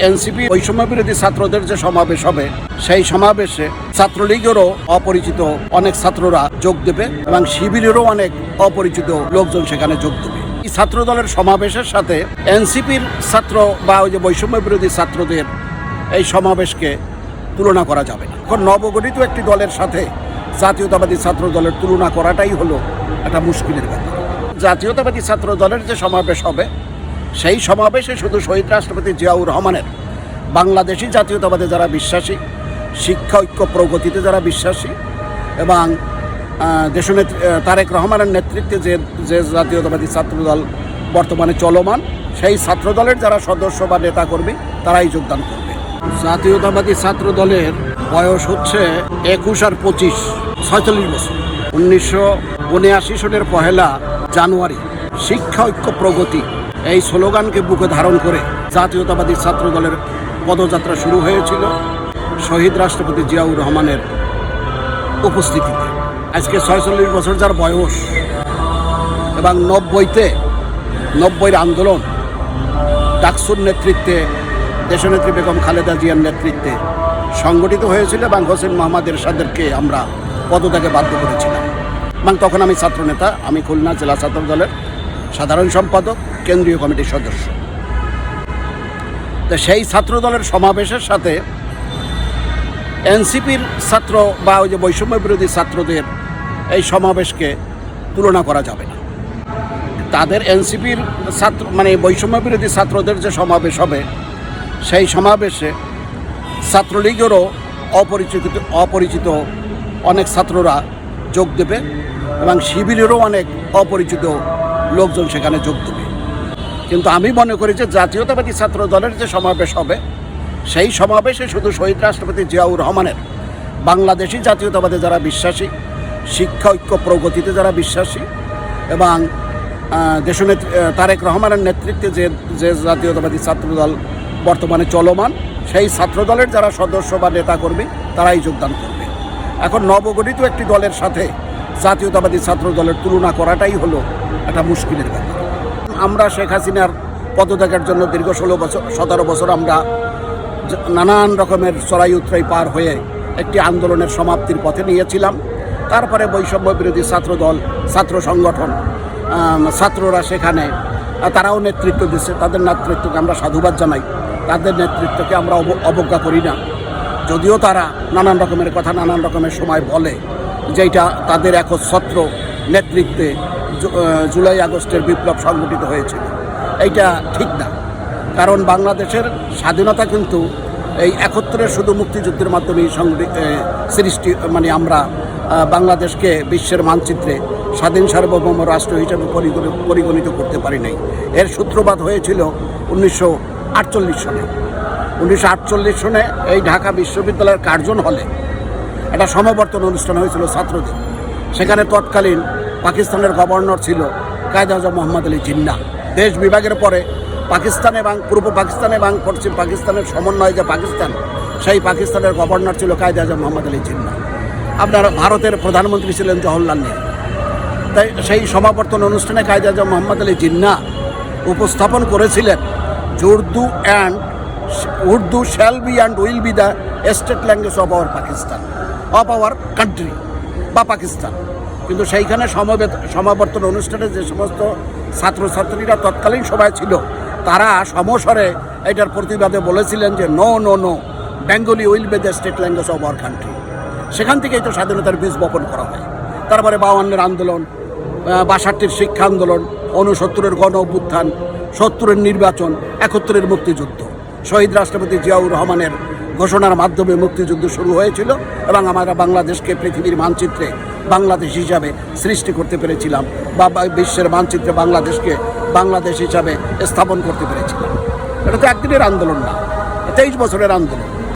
NCP বৈষম্য বিরোধী ছাত্রদের যে সমাবেশ হবে সেই সমাবেশে ছাত্রলীগেরও অপরিচিত অনেক ছাত্ররা যোগ দেবে এবং শিবিরেরও অনেক অপরিচিত লোকজন সেখানে যোগ দেবে। এই ছাত্র দলের সমাবেশের সাথে এনসিপির ছাত্র বা ওই যে বৈষম্য বিরোধী ছাত্রদের এই সমাবেশকে তুলনা করা যাবে না। এখন নবগঠিত একটি দলের সাথে জাতীয়তাবাদী ছাত্র দলের তুলনা করাটাই হলো একটা মুশকিলের ব্যাপার। জাতীয়তাবাদী ছাত্র দলের যে সমাবেশ হবে সেই সমাবেশে শুধু শহীদ রাষ্ট্রপতি জিয়াউর রহমানের বাংলাদেশি জাতীয়তাবাদে যারা বিশ্বাসী, শিক্ষা ঐক্য প্রগতিতে যারা বিশ্বাসী এবং দেশনেত্রী তারেক রহমানের নেতৃত্বে যে জাতীয়তাবাদী ছাত্রদল বর্তমানে চলমান সেই ছাত্রদলের যারা সদস্য বা নেতাকর্মী তারাই যোগদান করবে। জাতীয়তাবাদী ছাত্র দলের বয়স হচ্ছে 21 আর 25, 46 বছর। 1979 সনের 1 জানুয়ারি শিক্ষা ঐক্য প্রগতি এই স্লোগানকে বুকে ধারণ করে জাতীয়তাবাদী ছাত্র দলের পদযাত্রা শুরু হয়েছিল শহীদ রাষ্ট্রপতি জিয়াউর রহমানের উপস্থিতিতে। আজকে 46 বছর যার বয়স এবং 90-এর আন্দোলন ডাকসুর নেতৃত্বে, দেশনেত্রী বেগম খালেদা জিয়ার নেতৃত্বে সংগঠিত হয়েছিল এবং হোসেন মোহাম্মদ এরশাদেরকে আমরা পদত্যাগে বাধ্য করেছিলাম। এবং তখন আমি ছাত্রনেতা, আমি খুলনা জেলা ছাত্র দলের সাধারণ সম্পাদক, কেন্দ্রীয় কমিটির সদস্য। তো সেই ছাত্র দলের সমাবেশের সাথে এনসিপির ছাত্র বা ওই যে বৈষম্য বিরোধী ছাত্রদের এই সমাবেশকে তুলনা করা যাবে না। তাদের এনসিপির ছাত্র মানে বৈষম্য বিরোধী ছাত্রদের যে সমাবেশ হবে সেই সমাবেশে ছাত্রলীগেরও অপরিচিত অনেক ছাত্ররা যোগ দেবে এবং শিবিরেরও অনেক অপরিচিত লোকজন সেখানে যোগ দেবে। কিন্তু আমি মনে করি যে জাতীয়তাবাদী ছাত্র দলের যে সমাবেশ হবে সেই সমাবেশে শুধু শহীদ রাষ্ট্রপতি জিয়াউর রহমানের বাংলাদেশি জাতীয়তাবাদে যারা বিশ্বাসী, শিক্ষা ঐক্য প্রগতিতে যারা বিশ্বাসী এবং দেশনেত্রী তারেক রহমানের নেতৃত্বে যে জাতীয়তাবাদী ছাত্রদল বর্তমানে চলমান সেই ছাত্রদলের যারা সদস্য বা নেতাকর্মী তারাই যোগদান করবে। এখন নবগঠিত একটি দলের সাথে জাতীয়তাবাদী ছাত্র দলের তুলনা করাটাই হলো একটা মুশকিলের ব্যাপার। আমরা শেখ হাসিনার পদত্যাগের জন্য দীর্ঘ 17 বছর আমরা নানান রকমের চড়াই উতরাই পার হয়ে একটি আন্দোলনের সমাপ্তির পথে নিয়েছিলাম। তারপরে বৈষম্য বিরোধী ছাত্রদল, ছাত্র সংগঠন, ছাত্ররা সেখানে তারাও নেতৃত্ব দিচ্ছে। তাদের নেতৃত্বকে আমরা সাধুবাদ জানাই, তাদের নেতৃত্বকে আমরা অবজ্ঞা করি না। যদিও তারা নানান রকমের কথা নানান রকমের সময় বলে, যেটা তাদের একচ্ছত্র নেতৃত্বে জুলাই আগস্টের বিপ্লব সংগঠিত হয়েছিল, এইটা ঠিক না। কারণ বাংলাদেশের স্বাধীনতা কিন্তু এই একত্রের শুধু মুক্তিযুদ্ধের মাধ্যমেই সৃষ্টি, মানে আমরা বাংলাদেশকে বিশ্বের মানচিত্রে স্বাধীন সার্বভৌম রাষ্ট্র হিসেবে পরিগণিত করতে পারি নাই। এর সূত্রপাত হয়েছিল 1948 সনে। 1948 সনে এই ঢাকা বিশ্ববিদ্যালয়ের কার্জন হলে একটা সমাবর্তন অনুষ্ঠান হয়েছিল ছাত্রদের। সেখানে তৎকালীন পাকিস্তানের গভর্নর ছিল কায়েদ আজম মোহাম্মদ আলী জিন্নাহ। দেশ বিভাগের পরে পাকিস্তান এবং পূর্ব পাকিস্তান এবং পশ্চিম পাকিস্তানের সমন্বয়ে যে পাকিস্তান, সেই পাকিস্তানের গভর্নর ছিল কায়েদ আজম মোহাম্মদ আলী জিন্নাহ। আপনার ভারতের প্রধানমন্ত্রী ছিলেন জওহরলাল নেহরু। তাই সেই সমাবর্তন অনুষ্ঠানে কায়েদ আজম মোহাম্মদ আলী জিন্নাহ উপস্থাপন করেছিলেন Urdu shall be and will be the state language of our country বা পাকিস্তান। কিন্তু সেইখানে সমাবর্তন অনুষ্ঠানে যে সমস্ত ছাত্রছাত্রীরা তৎকালীন সভায় ছিল তারা সমস্বরে এটার প্রতিবাদে বলেছিলেন যে no no no, Bengali will be the state language of our country. সেখান থেকেই তো স্বাধীনতার বীজ বপন করা হয়। তারপরে 52-এর আন্দোলন, 62-র শিক্ষা আন্দোলন, 69-এর গণ অভ্যুত্থান, 70-এর নির্বাচন, 71-এর মুক্তিযুদ্ধ। শহীদ রাষ্ট্রপতি জিয়াউর রহমানের ঘোষণার মাধ্যমে মুক্তিযুদ্ধ শুরু হয়েছিল এবং আমরা বাংলাদেশকে পৃথিবীর মানচিত্রে বাংলাদেশ হিসাবে সৃষ্টি করতে পেরেছিলাম বা বিশ্বের মানচিত্রে বাংলাদেশকে বাংলাদেশ হিসাবে স্থাপন করতে পেরেছিলাম। এটা তো একদিনের আন্দোলন না, 23 বছরের আন্দোলন।